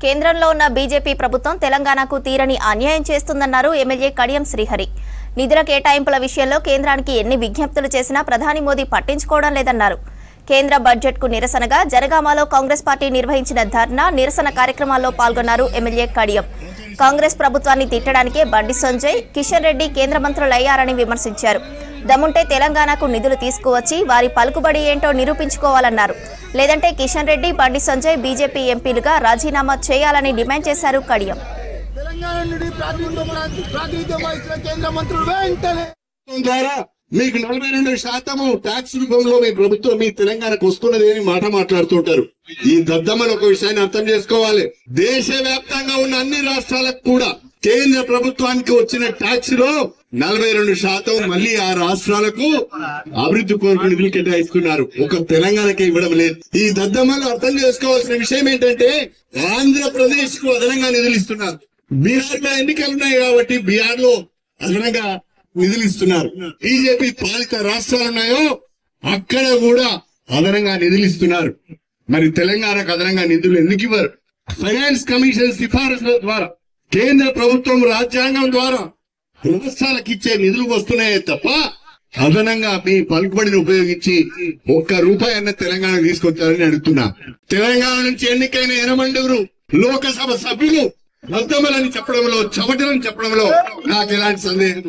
కేంద్రంలో ఉన్న బీజేపీ ప్రభుత్వం తెలంగాణకు తీరని అన్యాయం చేస్తుందన్నారు ఎమ్మెల్యే కడియం శ్రీహరి. నిధుల కేటాయింపుల విషయంలో కేంద్రానికి ఎన్ని విజ్ఞప్తులు చేసినా ప్రధాని మోదీ పట్టించుకోవడం లేదన్నారు. కేంద్ర బడ్జెట్ కు నిరసనగా జనగామలో కాంగ్రెస్ పార్టీ నిర్వహించిన ధర్నా నిరసన కార్యక్రమాల్లో పాల్గొన్నారు ఎమ్మెల్యే కడియం. కాంగ్రెస్ ప్రభుత్వాన్ని తిట్టడానికే బండి సంజయ్, కిషన్ రెడ్డి కేంద్ర మంత్రులయ్యారని విమర్శించారు. దమ్ముంటే తెలంగాణకు నిధులు తీసుకువచ్చి వారి పలుకుబడి ఏంటో నిరూపించుకోవాలన్నారు. లేదంటే కిషన్ రెడ్డి, బండి సంజయ్ బీజేపీ ఎంపీలుగా రాజీనామా చేయాలని డిమాండ్ చేశారు కడియం. మీకు 42% ట్యాక్స్ రూపంలో మీ ప్రభుత్వం మీ తెలంగాణకు వస్తున్నది అని మాట మాట్లాడుతుంటారు. ఈ దద్దమ్మలు ఒక విషయాన్ని అర్థం చేసుకోవాలి. దేశవ్యాప్తంగా ఉన్న అన్ని రాష్ట్రాలకు కూడా కేంద్ర ప్రభుత్వానికి వచ్చిన ట్యాక్స్ లో 42% మళ్ళీ ఆ రాష్ట్రాలకు అభివృద్ధి కోరుకు నిధులు కేటాయిస్తున్నారు. ఒక తెలంగాణకి ఇవ్వడం లేదు. ఈ దద్దమ్మలు అర్థం చేసుకోవాల్సిన విషయం ఏంటంటే ఆంధ్రప్రదేశ్ కు అదనంగా నిధులు ఇస్తున్నారు. బీహార్ లో ఎన్నికలు ఉన్నాయి కాబట్టి బీహార్ లో అదనంగా నిధులు ఇస్తున్నారు. బీజేపీ పాలిత రాష్ట్రాలు ఉన్నాయో అక్కడ కూడా అదనంగా నిధులు ఇస్తున్నారు. మరి తెలంగాణకు అదనంగా నిధులు ఎందుకు ఇవ్వరు? ఫైనాన్స్ కమిషన్ సిఫారసుల ద్వారా కేంద్ర ప్రభుత్వం రాజ్యాంగం ద్వారా రాష్ట్రాలకు ఇచ్చే నిధులు వస్తున్నాయే తప్ప అదనంగా మీ పలుకుబడిని ఉపయోగించి ₹1 అన్న తెలంగాణ తీసుకొచ్చారని అడుగుతున్నా. తెలంగాణ నుంచి ఎన్నికైన 80 లోకసభ సభ్యులు దద్దమ్మలని చెప్పడంలో, చెమటలని చెప్పడంలో నాకు ఎలాంటి సందేహం